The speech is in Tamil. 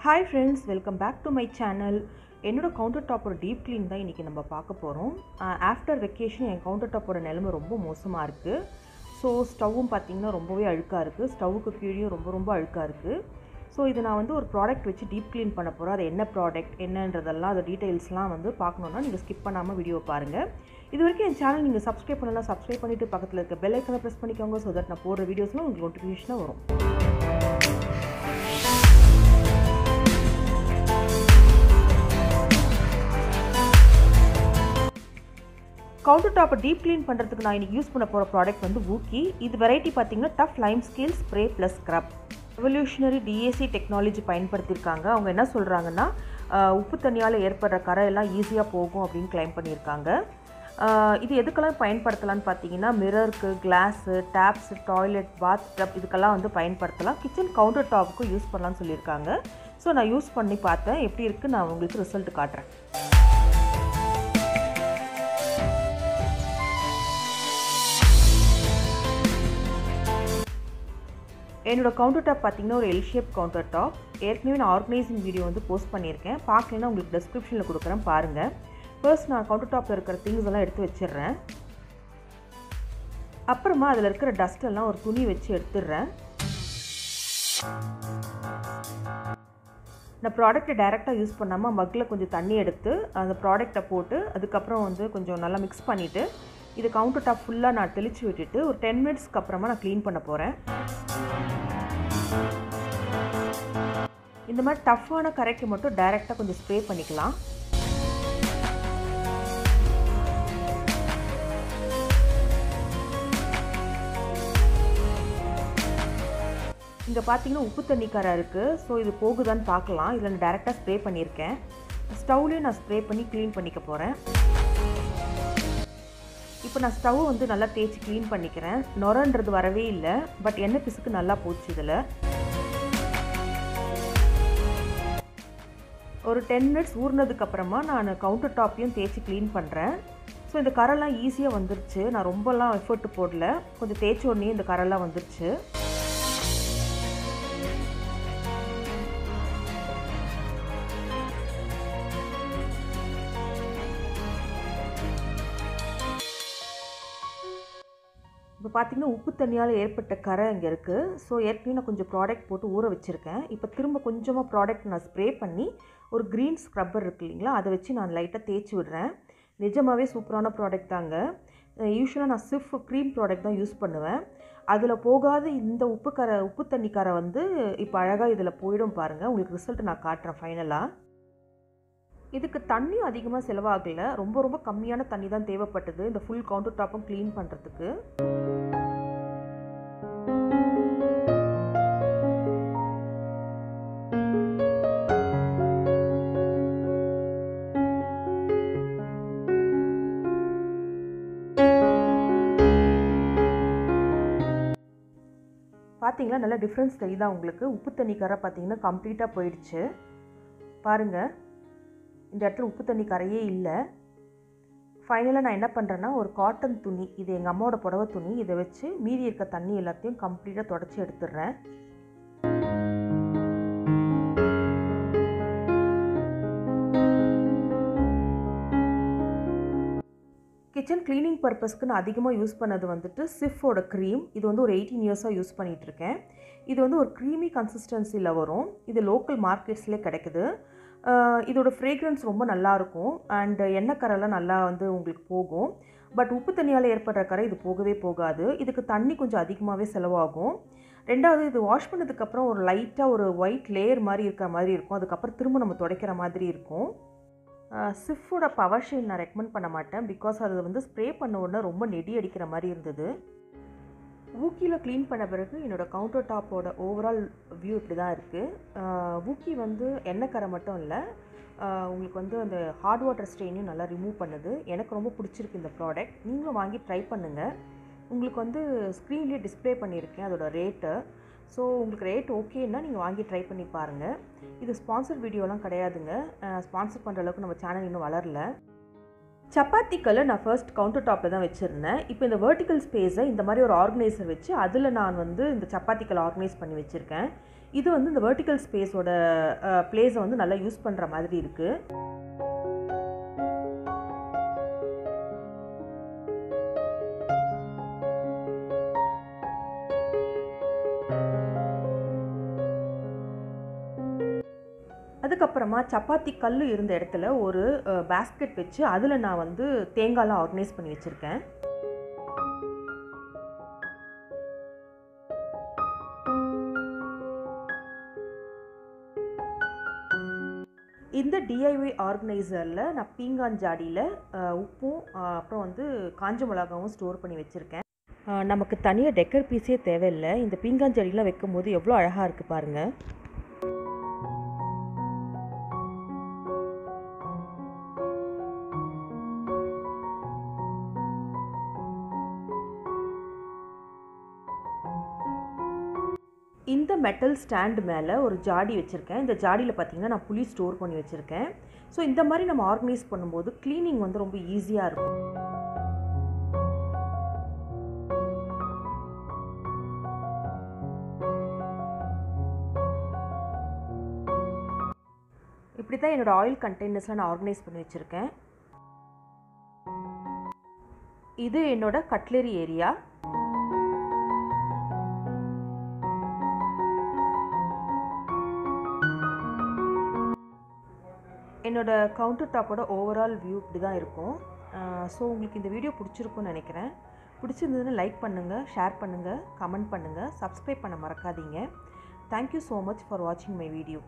Hi friends, welcome back to my channel. என்னோட கவுண்டர் டாப்போட டீப் க்ளீன் தான் இன்றைக்கி நம்ம பார்க்க போகிறோம். ஆஃப்டர் வெக்கேஷன் என் கவுண்டர் டாப்போட நிலைமை ரொம்ப மோசமாக இருக்குது. ஸோ ஸ்டவ்வும் பார்த்திங்கன்னா ரொம்பவே அழுக்காக இருக்குது. ஸ்டவ்வுக்கு கீழேயும் ரொம்ப அழுக்காக இருக்குது. ஸோ இது நான் வந்து ஒரு ப்ராடக்ட் வச்சு டீப் க்ளீன் பண்ண போகிறேன். அது என்ன ப்ராடக்ட் என்னன்றதெல்லாம் அது டீட்டெயில்ஸ்லாம் வந்து பார்க்கணுன்னா நீங்கள் ஸ்கிப் பண்ணாமல் வீடியோவை பாருங்கள். இது வரைக்கும் என் சேனல் நீங்கள் சப்ஸ்கிரைப் பண்ணலாம். சப்ஸ்கிரைப் பண்ணிவிட்டு பக்கத்தில் இருக்க பெல் ஐக்கனை ப்ரெஸ் பண்ணிக்கோங்க. ஸோ தட் நான் போடுற வீடியோஸ்லாம் உங்களுக்கு நோட்டிஃபிகேஷனாக வரும். கவுண்டர் டாப்பை டீப் க்ளீன் பண்ணுறதுக்கு நான் இன்றைக்கி யூஸ் பண்ண போகிற ப்ராடக்ட் வந்து Vooki. இது வெரைட்டி பார்த்திங்கன்னா tough lime scale spray plus scrub. Revolutionary TAC technology பயன்படுத்தியிருக்காங்க. அவங்க என்ன சொல்கிறாங்கன்னா உப்பு தண்ணியால் ஏற்படுற கரை எல்லாம் ஈஸியாக போகும் அப்படின்னு கிளைம் பண்ணியிருக்காங்க. இது எதுக்கெல்லாம் பயன்படுத்தலான்னு பார்த்தீங்கன்னா மிரருக்கு, glass, taps, toilet, bath tub இதுக்கெல்லாம் வந்து பயன்படுத்தலாம். கிச்சன் கவுண்டர் டாப்புக்கும் யூஸ் பண்ணலான்னு சொல்லியிருக்காங்க. ஸோ நான் யூஸ் பண்ணி பார்த்தேன், எப்படி இருக்குது நான் உங்களுக்கு ரிசல்ட் காட்டுறேன். என்னோடய கவுண்டர் டாப் பார்த்திங்கன்னா ஒரு எல் ஷேப் கவுண்டர் டாப். ஏற்கனவே நான் ஆர்கனைசிங் வீடியோ வந்து போஸ்ட் பண்ணியிருக்கேன். பார்க்கலன்னா உங்களுக்கு டிஸ்கிரிப்ஷனில் கொடுக்குறேன், பாருங்கள். ஃபர்ஸ்ட் நான் கவுண்டர் டாப்பில் இருக்கிற திங்ஸ் எல்லாம் எடுத்து வச்சிடுறேன். அப்புறமா அதில் இருக்கிற டஸ்ட் எல்லாம் ஒரு துணி வச்சு எடுத்துடுறேன். நான் ப்ராடக்ட்டை டைரெக்டாக யூஸ் பண்ணாமல் மக்கில் கொஞ்சம் தண்ணி எடுத்து அந்த ப்ராடக்டை போட்டு அதுக்கப்புறம் வந்து கொஞ்சம் நல்லா மிக்ஸ் பண்ணிவிட்டு இது கவுண்டர் டாப் ஃபுல்லாக நான் தெளித்து விட்டுட்டு ஒரு 10 மினிட்ஸ்க்கு அப்புறமா நான் க்ளீன் பண்ண போகிறேன். இந்த மாதிரி டஃப்பான கரைக்கு மட்டும் டைரெக்டாக கொஞ்சம் ஸ்ப்ரே பண்ணிக்கலாம். இங்கே பார்த்தீங்கன்னா உப்பு தண்ணி கரை இருக்குது. ஸோ இது போகுதான்னு பார்க்கலாம். இதில் நான் டைரெக்டாக ஸ்ப்ரே பண்ணியிருக்கேன். ஸ்டவ்லேயும் நான் ஸ்ப்ரே பண்ணி க்ளீன் பண்ணிக்க போகிறேன். இப்போ நான் ஸ்டவ் வந்து நல்லா தேய்ச்சி க்ளீன் பண்ணிக்கிறேன். நொரன்றது வரவே இல்லை, பட் எண்ணெய் பிசுக்கு நல்லா போச்சு. இதில் ஒரு 10 மினிட்ஸ் ஊறினதுக்கப்புறமா நான் கவுண்டர் டாப்பையும் தேய்ச்சி க்ளீன் பண்ணுறேன். ஸோ இந்த கரெல்லாம் ஈஸியாக வந்துருச்சு. நான் ரொம்பலாம் எஃபர்ட் போடல, கொஞ்சம் தேய்ச்ச உடனே இந்த கரெல்லாம் வந்துருச்சு. இப்போ பார்த்திங்கன்னா உப்பு தண்ணியால் ஏற்பட்ட கரை இங்கே இருக்குது. ஸோ ஏற்கனவே நான் கொஞ்சம் ப்ராடக்ட் போட்டு ஊற வச்சுருக்கேன். இப்போ திரும்ப கொஞ்சமாக ப்ராடக்ட் நான் ஸ்ப்ரே பண்ணி ஒரு க்ரீன் ஸ்க்ரப்பர் இருக்குது இல்லைங்களா, அதை வச்சு நான் லைட்டாக தேய்ச்சி விடுறேன். நிஜமாகவே சூப்பரான ப்ராடக்ட் தாங்க. யூஸ்வலாக நான் சிஃப் க்ரீம் ப்ராடக்ட் தான் யூஸ் பண்ணுவேன். அதில் போகாத இந்த உப்பு தண்ணி கரை வந்து இப்போ அழகாக இதில் போயிடும் பாருங்கள். உங்களுக்கு ரிசல்ட் நான் காட்டுறேன் ஃபைனலாக. இதுக்கு தண்ணி அதிகமாக செலவாகலை, ரொம்ப கம்மியான தண்ணி தான் தேவைப்பட்டது இந்த ஃபுல் கவுண்டர் டாப்பும் க்ளீன் பண்ணுறதுக்கு. பார்த்தீங்களா, நல்ல டிஃப்ரென்ஸ் தெரியுதா உங்களுக்கு? உப்பு தண்ணி கரை பார்த்தீங்கன்னா கம்ப்ளீட்டாக போயிடுச்சு பாருங்கள். இந்த இடத்துல உப்பு தண்ணி கரையே இல்லை. ஃபைனலாக நான் என்ன பண்ணுறேன்னா ஒரு காட்டன் துணி, இது எங்கள் அம்மாவோட புடவை துணி, இதை வச்சு மீதி இருக்க தண்ணி எல்லாத்தையும் கம்ப்ளீட்டாக தொடச்சி எடுத்துடுறேன். கிச்சன் க்ளீனிங் பர்பஸ்க்கு நான் அதிகமாக யூஸ் பண்ணது வந்துட்டு சிஃபோட க்ரீம். இது வந்து ஒரு 18 இயர்ஸாக யூஸ் பண்ணிகிட்ருக்கேன். இது வந்து ஒரு க்ரீமி கன்சிஸ்டன்சியில் வரும். இது லோக்கல் மார்க்கெட்ஸ்லேயே கிடைக்குது. இதோட ஃப்ரேக்ரன்ஸ் ரொம்ப நல்லாயிருக்கும். அண்ட் எண்ணெய் கரைலாம் நல்லா வந்து உங்களுக்கு போகும். பட் உப்பு தண்ணியால் ஏற்படுற கரை இது போகவே போகாது. இதுக்கு தண்ணி கொஞ்சம் அதிகமாகவே செலவாகும். ரெண்டாவது, இது வாஷ் பண்ணதுக்கப்புறம் ஒரு லைட்டாக ஒரு ஒயிட் லேயர் மாதிரி இருக்கிற மாதிரி இருக்கும். அதுக்கப்புறம் திரும்ப நம்ம துடைக்கிற மாதிரி இருக்கும். சிஃபோட பவர் ஷேட் நான் ரெக்கமெண்ட் பண்ண மாட்டேன். பிகாஸ் அது வந்து ஸ்ப்ரே பண்ண உடனே ரொம்ப நெடி அடிக்கிற மாதிரி இருந்தது. Vookiயில் க்ளீன் பண்ண பிறகு என்னோடய கவுண்டர் டாப்போட ஓவரால் வியூ இப்படி தான் இருக்குது. Vooki வந்து எண்ணெய் கரை மட்டும் இல்லை, உங்களுக்கு வந்து அந்த ஹார்ட் வாட்டர் ஸ்ட்ரெயினையும் நல்லா ரிமூவ் பண்ணுது. எனக்கு ரொம்ப பிடிச்சிருக்கு இந்த ப்ராடக்ட். நீங்களும் வாங்கி ட்ரை பண்ணுங்கள். உங்களுக்கு வந்து ஸ்க்ரீன்லேயே டிஸ்பிளே பண்ணியிருக்கேன் அதோட ரேட்டு. ஸோ உங்களுக்கு ரேட் ஓகேன்னா நீங்கள் வாங்கி ட்ரை பண்ணி பாருங்கள். இது ஸ்பான்சர் வீடியோலாம் கிடையாதுங்க. ஸ்பான்சர் பண்ணுற அளவுக்கு நம்ம சேனல் இன்னும் வளரல. சப்பாத்தி கல்லை நான் ஃபர்ஸ்ட் கவுண்டர் டாப்பில் தான் வச்சுருந்தேன். இப்போ இந்த வெர்டிக்கல் ஸ்பேஸை இந்த மாதிரி ஒரு ஆர்கனைசர் வச்சு அதில் நான் வந்து இந்த சப்பாத்தி கல்லை ஆர்கனைஸ் பண்ணி வச்சுருக்கேன். இது வந்து இந்த வெர்டிக்கல் ஸ்பேஸோட பிளேஸை வந்து நல்லா யூஸ் பண்ணுற மாதிரி இருக்குது. அதுக்கப்புறமா சப்பாத்தி கல் இருந்த இடத்துல ஒரு பேஸ்கெட் வச்சு அதில் நான் வந்து தேங்காய்லாம் ஆர்கனைஸ் பண்ணி வச்சுருக்கேன். இந்த டிஐஒய் ஆர்கனைசரில் நான் பீங்கான் ஜாடியில் உப்பும் அப்புறம் வந்து காஞ்ச மிளகாவும் ஸ்டோர் பண்ணி வச்சுருக்கேன். நமக்கு தனியாக டெக்கர் பீஸே தேவையில்லை. இந்த பீங்கான் ஜாடிலாம் வைக்கும்போது எவ்வளோ அழகாக இருக்குது பாருங்கள். இந்த மெட்டல் ஸ்டாண்ட் மேலே ஒரு ஜாடி வச்சுருக்கேன். இந்த ஜாடியில் பார்த்திங்கன்னா நான் புளி ஸ்டோர் பண்ணி வச்சுருக்கேன். ஸோ இந்த மாதிரி நம்ம ஆர்கனைஸ் பண்ணும்போது க்ளீனிங் வந்து ரொம்ப ஈஸியாக இருக்கும். இப்படி தான் என்னோடய ஆயில் கண்டெய்னர்ஸில் நான் ஆர்கனைஸ் பண்ணி வச்சுருக்கேன். இது என்னோடய கட்லரி ஏரியா. என்னோடய கவுண்டர் டாப்போட ஓவரால் வியூ இப்படி தான் இருக்கும். ஸோ உங்களுக்கு இந்த வீடியோ பிடிச்சிருக்குன்னு நினைக்கிறேன். பிடிச்சிருந்ததுன்னு லைக் பண்ணுங்கள், ஷேர் பண்ணுங்கள், கமெண்ட் பண்ணுங்கள், சப்ஸ்கிரைப் பண்ண மறக்காதீங்க. தேங்க்யூ ஸோ மச் ஃபார் வாட்சிங் மை வீடியோ.